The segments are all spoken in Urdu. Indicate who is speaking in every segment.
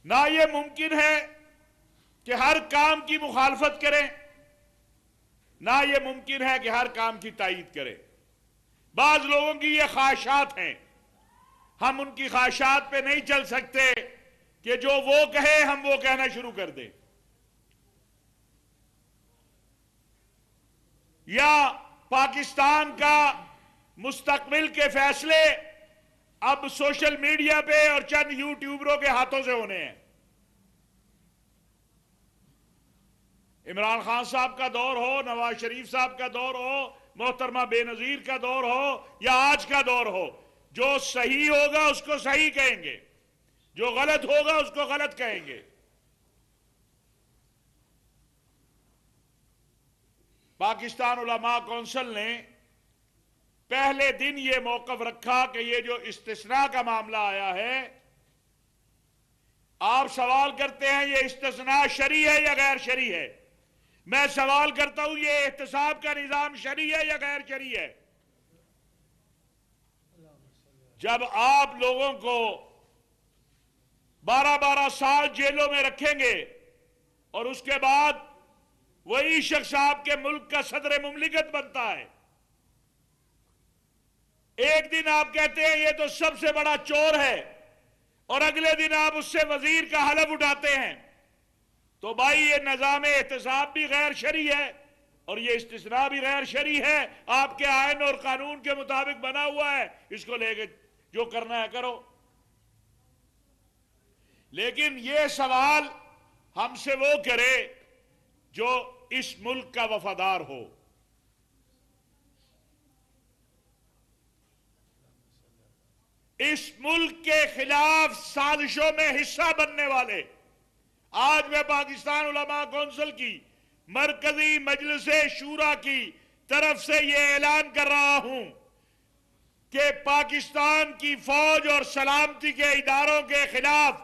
Speaker 1: نہ یہ ممکن ہے کہ ہر کام کی مخالفت کریں، نہ یہ ممکن ہے کہ ہر کام کی تائید کریں۔ بعض لوگوں کی یہ خواہشات ہیں، ہم ان کی خواہشات پہ نہیں چل سکتے کہ جو وہ کہے ہم وہ کہنا شروع کر دیں، یا پاکستان کا مستقبل کے فیصلے اب سوشل میڈیا پہ اور چند یوٹیوبروں کے ہاتھوں سے ہونے ہیں۔ عمران خان صاحب کا دور ہو، نواز شریف صاحب کا دور ہو، محترمہ بے نظیر کا دور ہو یا آج کا دور ہو، جو صحیح ہوگا اس کو صحیح کہیں گے، جو غلط ہوگا اس کو غلط کہیں گے۔ پاکستان علماء کونسل نے پہلے دن یہ موقف رکھا کہ یہ جو استثناء کا معاملہ آیا ہے، آپ سوال کرتے ہیں یہ استثناء شرعی ہے یا غیر شرعی ہے؟ میں سوال کرتا ہوں یہ احتساب کا نظام شرعی ہے یا غیر شرعی ہے؟ جب آپ لوگوں کو 12 سال جیلوں میں رکھیں گے اور اس کے بعد وہی شخص آپ کے ملک کا صدر مملکت بنتا ہے، ایک دن آپ کہتے ہیں یہ تو سب سے بڑا چور ہے اور اگلے دن آپ اس سے وزیر کا حلف اٹھاتے ہیں، تو بھائی یہ نظام احتساب بھی غیر شرعی ہے اور یہ استثناء بھی غیر شرعی ہے، آپ کے آئین اور قانون کے مطابق بنا ہوا ہے، اس کو لے کے جو کرنا ہے کرو۔ لیکن یہ سوال ہم سے وہ کرے جو اس ملک کا وفادار ہو۔ اس ملک کے خلاف سازشوں میں حصہ بننے والے، آج میں پاکستان علماء کونسل کی مرکزی مجلس شورا کی طرف سے یہ اعلان کر رہا ہوں کہ پاکستان کی فوج اور سلامتی کے اداروں کے خلاف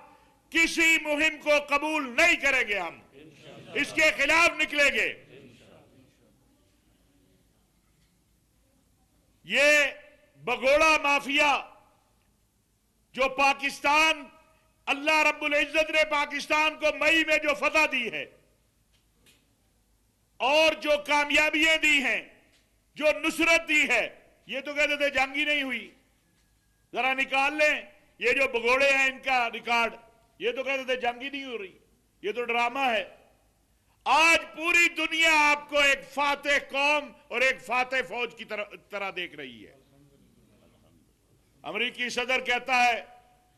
Speaker 1: کسی مہم کو قبول نہیں کریں گے، ہم اس کے خلاف نکلیں گے۔ یہ بگوڑا مافیا جو پاکستان، اللہ رب العزت نے پاکستان کو مئی میں جو فتح دی ہے اور جو کامیابیاں دی ہیں، جو نصرت دی ہے، یہ تو کہتے تھے جنگ ہی نہیں ہوئی، ذرا نکال لیں یہ جو بگوڑے ہیں ان کا ریکارڈ، یہ تو کہتے تھے جنگ ہی نہیں ہو رہی، یہ تو ڈرامہ ہے۔ آج پوری دنیا آپ کو ایک فاتح قوم اور ایک فاتح فوج کی طرح دیکھ رہی ہے۔ امریکی صدر کہتا ہے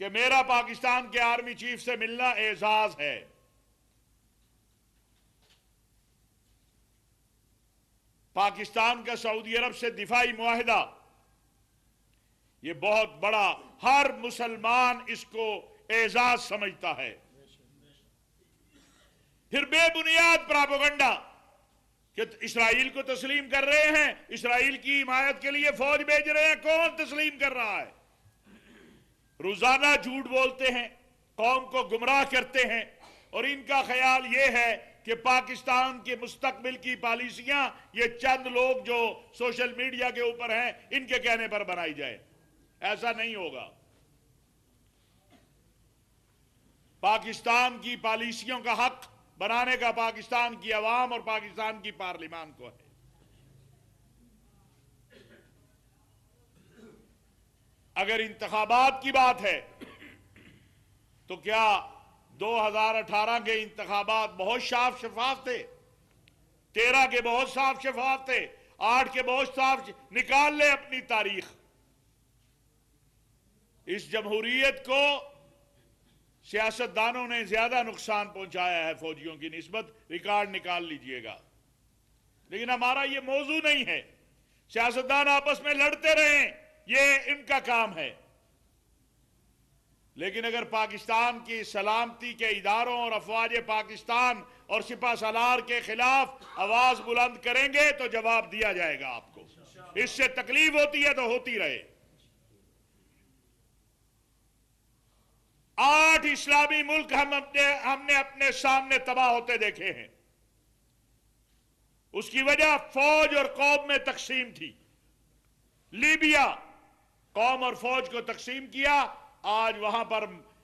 Speaker 1: کہ میرا پاکستان کے آرمی چیف سے ملنا اعزاز ہے۔ پاکستان کا سعودی عرب سے دفاعی معاہدہ، یہ بہت بڑا، ہر مسلمان اس کو اعزاز سمجھتا ہے۔ پھر بے بنیاد پراپیگنڈا کہ اسرائیل کو تسلیم کر رہے ہیں، اسرائیل کی حمایت کے لیے فوج بھیج رہے ہیں، کون تسلیم کر رہا ہے؟ روزانہ جھوٹ بولتے ہیں، قوم کو گمراہ کرتے ہیں، اور ان کا خیال یہ ہے کہ پاکستان کے مستقبل کی پالیسیاں یہ چند لوگ جو سوشل میڈیا کے اوپر ہیں ان کے کہنے پر بنائی جائے۔ ایسا نہیں ہوگا۔ پاکستان کی پالیسیوں کا حق بنانے کا پاکستان کی عوام اور پاکستان کی پارلیمان کو ہے۔ اگر انتخابات کی بات ہے تو کیا 2018 کے انتخابات بہت صاف شفاف تھے؟ 13 کے بہت صاف شفاف تھے، 8 کے بہت صاف، نکال لیں اپنی تاریخ۔ اس جمہوریت کو سیاستدانوں نے زیادہ نقصان پہنچایا ہے فوجیوں کی نسبت، ریکارڈ نکال لیجئے گا۔ لیکن ہمارا یہ موضوع نہیں ہے، سیاستدان آپس میں لڑتے رہیں، یہ ان کا کام ہے۔ لیکن اگر پاکستان کی سلامتی کے اداروں اور افواج پاکستان اور سپہ سالار کے خلاف آواز بلند کریں گے تو جواب دیا جائے گا آپ کو۔ اس سے تکلیف ہوتی ہے تو ہوتی رہے۔ 8 اسلامی ملک ہم نے اپنے سامنے تباہ ہوتے دیکھے ہیں۔ اس کی وجہ فوج اور قوم میں تقسیم تھی۔ لیبیا، قوم اور فوج کو تقسیم کیا، آج وہاں پر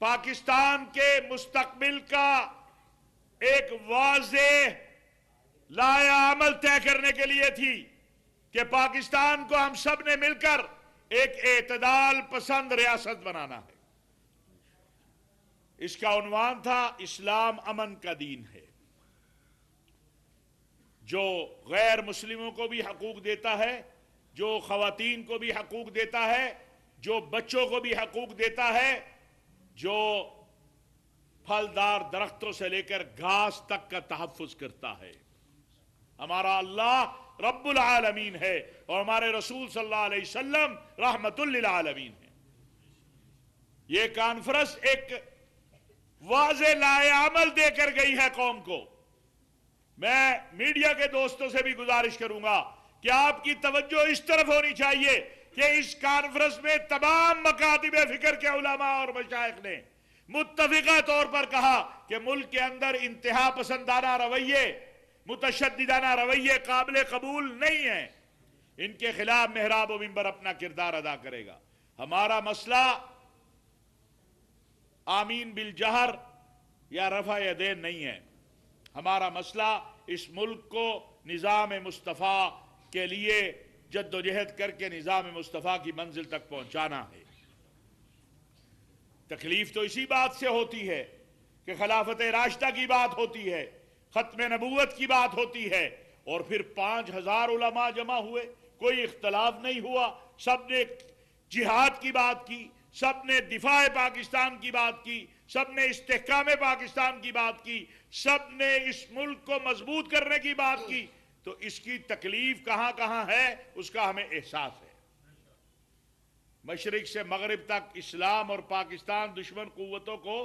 Speaker 1: پاکستان کے مستقبل کا ایک واضح لائحہ عمل طے کرنے کے لیے تھی کہ پاکستان کو ہم سب نے مل کر ایک اعتدال پسند ریاست بنانا ہے۔ اس کا عنوان تھا اسلام امن کا دین ہے، جو غیر مسلموں کو بھی حقوق دیتا ہے، جو خواتین کو بھی حقوق دیتا ہے، جو بچوں کو بھی حقوق دیتا ہے، جو پھلدار درختوں سے لے کر گھاس تک کا تحفظ کرتا ہے۔ ہمارا اللہ رب العالمین ہے اور ہمارے رسول صلی اللہ علیہ وسلم رحمت للعالمین ہے۔ یہ کانفرنس ایک واضح لائحہ عمل دے کر گئی ہے قوم کو۔ میں میڈیا کے دوستوں سے بھی گزارش کروں گا کہ آپ کی توجہ اس طرف ہونی چاہیے کہ اس کانفرنس میں تمام مکاتب فکر کے علماء اور مشائخ نے متفقہ طور پر کہا کہ ملک کے اندر انتہا پسندانہ رویے، متشددانہ رویے قابل قبول نہیں ہیں۔ ان کے خلاف محراب و منبر اپنا کردار ادا کرے گا۔ ہمارا مسئلہ آمین بالجہر یا رفع یدین نہیں ہے۔ ہمارا مسئلہ اس ملک کو نظام مصطفیٰ کے لیے جد و جہد کر کے نظام مصطفیٰ کی منزل تک پہنچانا ہے۔ تکلیف تو اسی بات سے ہوتی ہے کہ خلافت راشدہ کی بات ہوتی ہے، ختم نبوت کی بات ہوتی ہے، اور پھر 5000 علماء جمع ہوئے، کوئی اختلاف نہیں ہوا، سب نے جہاد کی بات کی، سب نے دفاع پاکستان کی بات کی، سب نے استحکام پاکستان کی بات کی، سب نے اس ملک کو مضبوط کرنے کی بات کی، تو اس کی تکلیف کہاں کہاں ہے اس کا ہمیں احساس ہے۔ مشرق سے مغرب تک اسلام اور پاکستان دشمن قوتوں کو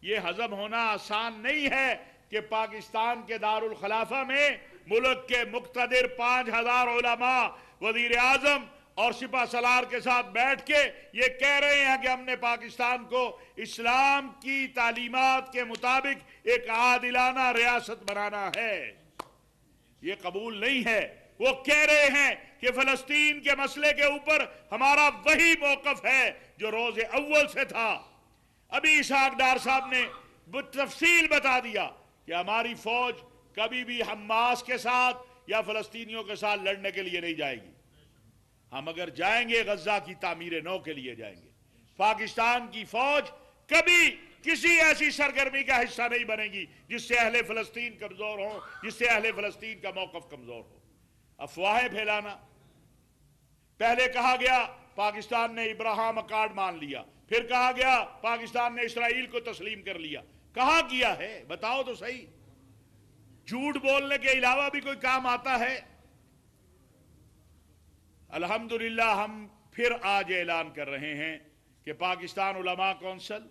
Speaker 1: یہ ہضم ہونا آسان نہیں ہے کہ پاکستان کے دارالخلافہ میں ملک کے مقتدر 5000 علماء، وزیر اعظم اور سپہ سالار کے ساتھ بیٹھ کے یہ کہہ رہے ہیں کہ ہم نے پاکستان کو اسلام کی تعلیمات کے مطابق ایک عادلانہ ریاست بنانا ہے۔ یہ قبول نہیں ہے۔ وہ کہہ رہے ہیں کہ فلسطین کے مسئلے کے اوپر ہمارا وہی موقف ہے جو روز اول سے تھا۔ ابھی اسحاق ڈار صاحب نے بتفصیل بتا دیا کہ ہماری فوج کبھی بھی حماس کے ساتھ یا فلسطینیوں کے ساتھ لڑنے کے لیے نہیں جائے گی۔ ہم اگر جائیں گے غزہ کی تعمیر نو کے لیے جائیں گے۔ پاکستان کی فوج کبھی کسی ایسی سرگرمی کا حصہ نہیں بنے گی جس سے اہل فلسطین کمزور ہوں، جس سے اہل فلسطین کا موقف کمزور ہو۔ افواہیں پھیلانا، پہلے کہا گیا پاکستان نے ابراہیم اکارڈ مان لیا، پھر کہا گیا پاکستان نے اسرائیل کو تسلیم کر لیا۔ کہاں کیا ہے بتاؤ تو صحیح۔ جھوٹ بولنے کے علاوہ بھی کوئی کام آتا ہے؟ الحمدللہ ہم پھر آج اعلان کر رہے ہیں کہ پاکستان علماء کونسل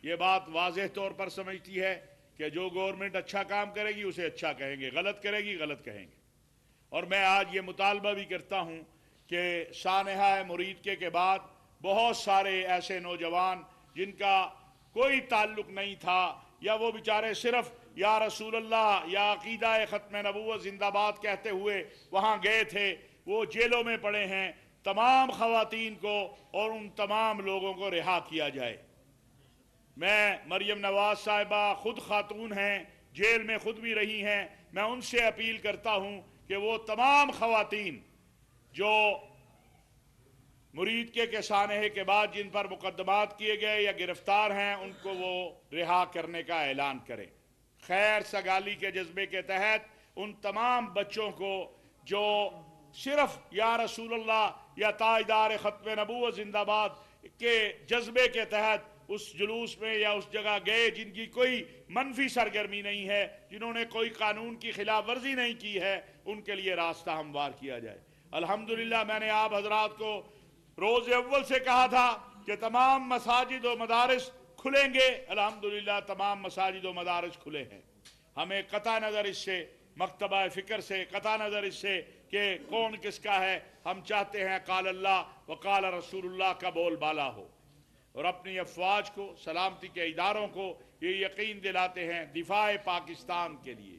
Speaker 1: یہ بات واضح طور پر سمجھتی ہے کہ جو گورنمنٹ اچھا کام کرے گی اسے اچھا کہیں گے، غلط کرے گی غلط کہیں گے۔ اور میں آج یہ مطالبہ بھی کرتا ہوں کہ سانحہ مریدکے کے بعد بہت سارے ایسے نوجوان جن کا کوئی تعلق نہیں تھا، یا وہ بیچارے صرف یا رسول اللہ یا عقیدہ ختم نبوت زندہ باد کہتے ہوئے وہاں گئے تھے، وہ جیلوں میں پڑے ہیں، تمام خواتین کو اور ان تمام لوگوں کو رہا کیا جائے۔ میں مریم نواز صاحبہ خود خاتون ہیں، جیل میں خود بھی رہی ہیں، میں ان سے اپیل کرتا ہوں کہ وہ تمام خواتین جو مریدکے کے سانحے کے بعد جن پر مقدمات کیے گئے یا گرفتار ہیں ان کو وہ رہا کرنے کا اعلان کریں۔ خیر سگالی کے جذبے کے تحت ان تمام بچوں کو جو صرف یا رسول اللہ یا تاجدار ختم نبوت زندہ باد کے جذبے کے تحت اس جلوس میں یا اس جگہ گئے، جن کی کوئی منفی سرگرمی نہیں ہے، جنہوں نے کوئی قانون کی خلاف ورزی نہیں کی ہے، ان کے لیے راستہ ہموار کیا جائے۔ الحمدللہ میں نے آپ حضرات کو روز اول سے کہا تھا کہ تمام مساجد و مدارس کھلیں گے، الحمدللہ تمام مساجد و مدارس کھلے ہیں۔ ہمیں قطع نظر اس سے، مکتبہ فکر سے قطع نظر اس سے کہ کون کس کا ہے، ہم چاہتے ہیں قال اللہ و قال رسول اللہ کا بول بالا ہو، اور اپنی افواج کو، سلامتی کے اداروں کو یہ یقین دلاتے ہیں دفاع پاکستان کے لیے،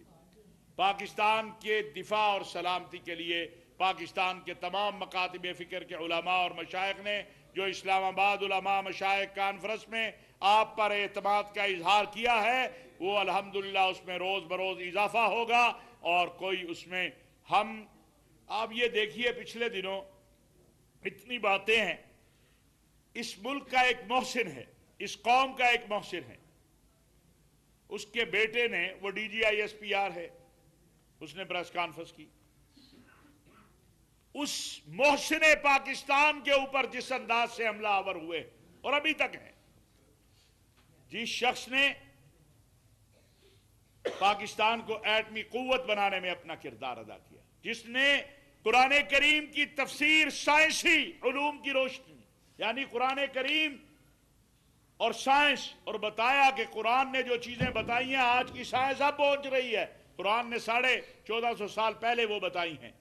Speaker 1: پاکستان کے دفاع اور سلامتی کے لیے پاکستان کے تمام مکاتب فکر کے علماء اور مشائخ نے جو اسلام آباد علماء مشائخ کانفرنس میں آپ پر اعتماد کا اظہار کیا ہے وہ الحمدللہ اس میں روز بروز اضافہ ہوگا، اور کوئی اس میں ہم آپ یہ دیکھیے پچھلے دنوں اتنی باتیں ہیں، اس ملک کا ایک محسن ہے، اس قوم کا ایک محسن ہے، اس کے بیٹے نے، وہ D G I S P R ہے، اس نے پریس کانفرنس کی، اس محسن پاکستان کے اوپر جس انداز سے حملہ آور ہوئے اور ابھی تک ہے، جس شخص نے پاکستان کو ایٹمی قوت بنانے میں اپنا کردار ادا کیا، جس نے قرآن کریم کی تفسیر سائنسی علوم کی روشنی یعنی قرآن کریم اور سائنس، اور بتایا کہ قرآن نے جو چیزیں بتائی ہیں آج کی سائنس اب پہنچ رہی ہے، قرآن نے 1450 سال پہلے وہ بتائی ہیں،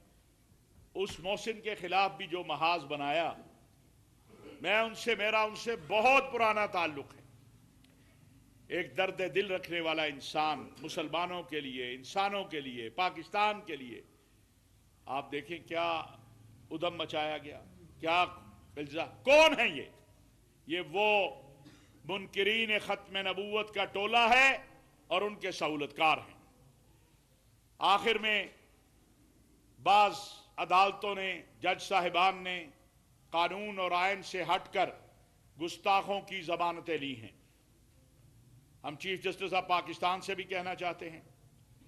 Speaker 1: اس محسن کے خلاف بھی جو محاذ بنایا، میرا ان سے بہت پرانا تعلق ہے، ایک درد دل رکھنے والا انسان، مسلمانوں کے لیے، انسانوں کے لیے، پاکستان کے لیے، آپ دیکھیں کیا ادھم مچایا گیا، کیا کون ہیں یہ وہ منکرین ختم نبوت کا ٹولہ ہے اور ان کے سہولتکار ہیں۔ آخر میں بعض عدالتوں نے، جج صاحبان نے قانون اور آئین سے ہٹ کر گستاخوں کی ضمانتیں لی ہیں۔ ہم چیف جسٹس آف پاکستان سے بھی کہنا چاہتے ہیں،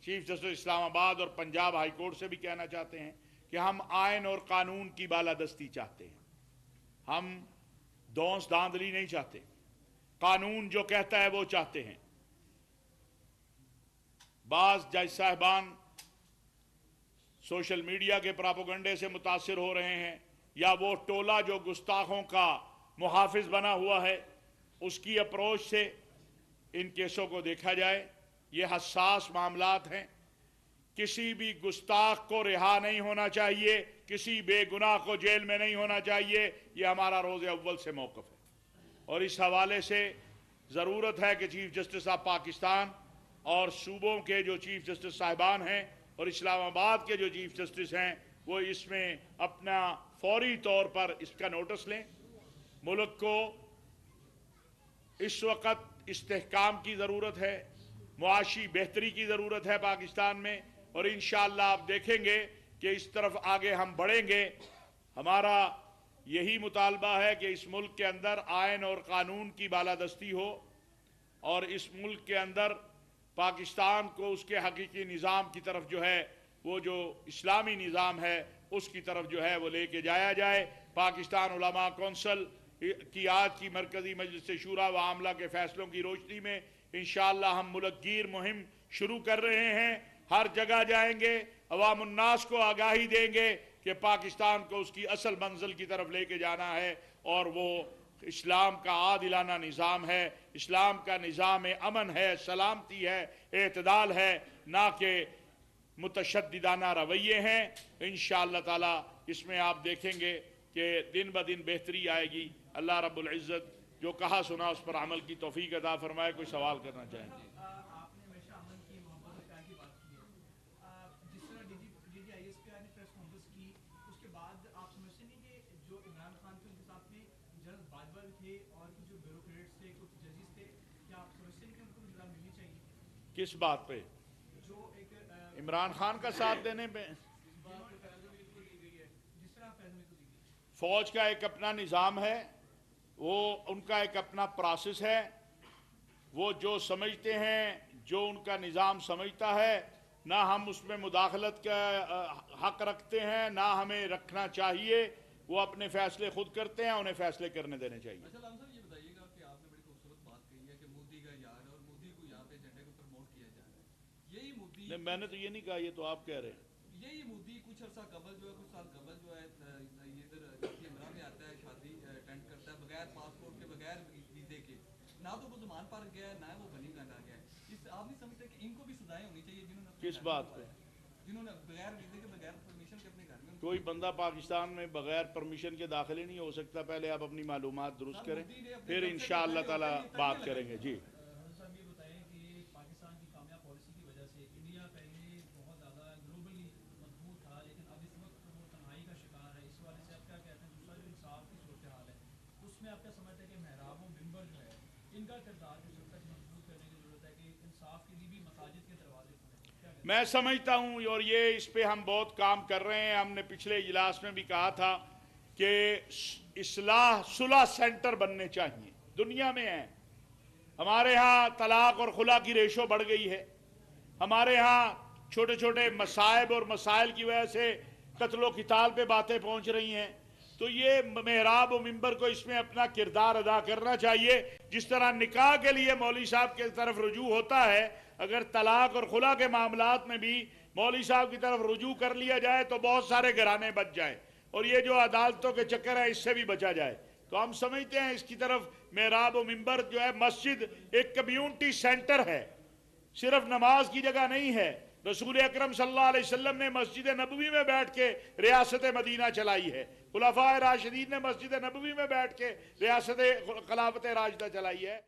Speaker 1: چیف جسٹس اسلام آباد اور پنجاب ہائی کورٹ سے بھی کہنا چاہتے ہیں کہ ہم آئین اور قانون کی بالادستی چاہتے ہیں، ہم دونس داندلی نہیں چاہتے، قانون جو کہتا ہے وہ چاہتے ہیں۔ بعض جج صاحبان سوشل میڈیا کے پراپیگنڈے سے متاثر ہو رہے ہیں، یا وہ ٹولہ جو گستاخوں کا محافظ بنا ہوا ہے اس کی اپروچ سے ان کیسوں کو دیکھا جائے۔ یہ حساس معاملات ہیں، کسی بھی گستاخ کو رہا نہیں ہونا چاہیے، کسی بے گناہ کو جیل میں نہیں ہونا چاہیے، یہ ہمارا روز اول سے موقف ہے، اور اس حوالے سے ضرورت ہے کہ چیف جسٹس آف پاکستان اور صوبوں کے جو چیف جسٹس صاحبان ہیں اور اسلام آباد کے جو چیف جسٹس ہیں وہ اس میں اپنا فوری طور پر اس کا نوٹس لیں۔ ملک کو اس وقت استحکام کی ضرورت ہے، معاشی بہتری کی ضرورت ہے پاکستان میں، اور انشاءاللہ آپ دیکھیں گے کہ اس طرف آگے ہم بڑھیں گے۔ ہمارا یہی مطالبہ ہے کہ اس ملک کے اندر آئین اور قانون کی بالادستی ہو، اور اس ملک کے اندر پاکستان کو اس کے حقیقی نظام کی طرف جو ہے، وہ جو اسلامی نظام ہے اس کی طرف جو ہے وہ لے کے جایا جائے۔ پاکستان علماء کونسل کی آج کی مرکزی مجلس شورا و عاملہ کے فیصلوں کی روشنی میں انشاءاللہ ہم ملک گیر مہم شروع کر رہے ہیں، ہر جگہ جائیں گے، عوام الناس کو آگاہی دیں گے کہ پاکستان کو اس کی اصل منزل کی طرف لے کے جانا ہے، اور وہ اسلام کا عادلانہ نظام ہے، اسلام کا نظام امن ہے، سلامتی ہے، اعتدال ہے، نہ کہ متشددانہ رویے ہیں۔ انشاءاللہ تعالی اس میں آپ دیکھیں گے کہ دن بدن بہتری آئے گی۔ اللہ رب العزت جو کہا سنا اس پر عمل کی توفیق عطا فرمائے۔ کوئی سوال کرنا چاہیں گے؟
Speaker 2: آپ نے ہمیشہ امن کی، محبت و پیار کی بات کی ہے، جس طرح D G I S P R نے پریس کانفرنس کی، اس کے بعد آپ سمجھتے نہیں کہ جو عمران خان تھے ان کے ساتھ میں جنرل باجوہ تھے اور جو بیوروکریٹس تھے، کچھ ججز تھے، کیا آپ سمجھتے نہیں کہ ان کو بھی جزا ملنی چاہیے؟
Speaker 1: کس بات پہ؟
Speaker 2: جو ایک
Speaker 1: عمران خان کا ساتھ دینے پہ؟
Speaker 2: جس طرح فیصلے کو دی گئی،
Speaker 1: فوج کا ایک اپنا نظام ہے، وہ ان کا ایک اپنا پروسیس ہے، وہ جو سمجھتے ہیں، جو ان کا نظام سمجھتا ہے، نہ ہم اس میں مداخلت کا حق رکھتے ہیں، نہ ہمیں رکھنا چاہیے۔ وہ اپنے فیصلے خود کرتے ہیں، انہیں فیصلے کرنے دینے چاہیے۔
Speaker 3: اچھا لام صاحب یہ بتائیے گا کہ آپ نے بڑی خوبصورت بات کہی ہے کہ مودی کا یار ہے اور مودی کو یہاں پہ ایجنڈے کو پروموٹ کیا جا رہا ہے۔ یہی مودی
Speaker 1: نہیں، میں نے تو یہ نہیں کہا، یہ تو آپ کہہ رہے ہیں۔
Speaker 3: یہی مودی کچھ عرصہ قبل جو ہے، کچھ سال قبل جو ہے ادھر کیمرہ میں آتا ہے، شادی اٹینڈ کرتا ہے بغیر پاسپورٹ کے، بغیر ویزے کے، نہ تو وہ زمان پر گیا ہے، نہ وہ بنی گنڈا گیا ہے۔ اس آپ نہیں سمجھتے کہ ان کو بھی سزائیں ہونی چاہیے جنہوں نے
Speaker 1: کس بات پہ؟
Speaker 3: جنہوں نے بغیر ویزے کے، بغیر پرمیشن کے اپنے گھر میں؟
Speaker 1: کوئی بندہ پاکستان میں بغیر پرمیشن کے داخل ہی نہیں ہو سکتا۔ پہلے آپ اپنی معلومات درست کریں، پھر انشاءاللہ تعالی بات کریں گے۔ جی
Speaker 2: صاحب یہ بتائیں کہ پاکستان کی کامیاب پالیسی کی وجہ سے انڈیا پہلے بہت زیادہ گلوبلی مضبوط تھا، لیکن اب اس وقت وہ تنہائی کا شکار ہے، اس والے سے آپ کیا کہتے ہیں؟ دوسرا جو انصاف کی صورتحال ہے اس میں آپ کیا سمجھتے ہیں کہ محراب و منبر جو ہے ان کا کردار جو سب تک مضبوط کرنے کی ضرورت ہے کہ انصاف کے لیے بھی مساجد کے دروازے کھلیں. کیا کہتے
Speaker 1: میں سمجھتا ہوں اور یہ اس پہ ہم بہت کام کر رہے ہیں. ہم نے پچھلے اجلاس میں بھی کہا تھا کہ اصلاح صلح سینٹر بننے چاہیے. دنیا میں ہیں ہمارے ہاں طلاق اور خلا کی ریشو بڑھ گئی ہے. ہمارے ہاں چھوٹے چھوٹے مصائب اور مسائل کی وجہ سے قتل و قتال پہ باتیں پہنچ رہی ہیں. تو یہ محراب و منبر کو اس میں اپنا کردار ادا کرنا چاہیے. جس طرح نکاح کے لیے مولوی صاحب کی طرف رجوع ہوتا ہے, اگر طلاق اور خلا کے معاملات میں بھی مولوی صاحب کی طرف رجوع کر لیا جائے تو بہت سارے گھرانے بچ جائیں, اور یہ جو عدالتوں کے چکر ہے اس سے بھی بچا جائے. تو ہم سمجھتے ہیں اس کی طرف محراب و منبر جو ہے مسجد ایک کمیونٹی سینٹر ہے, صرف نماز کی جگہ نہیں ہے. رسول اکرم صلی اللہ علیہ وسلم نے مسجد نبوی میں بیٹھ کے ریاست مدینہ چلائی ہے. خلفائے راشدین نے مسجد نبوی میں بیٹھ کے ریاست خلافت راشدہ چلائی ہے.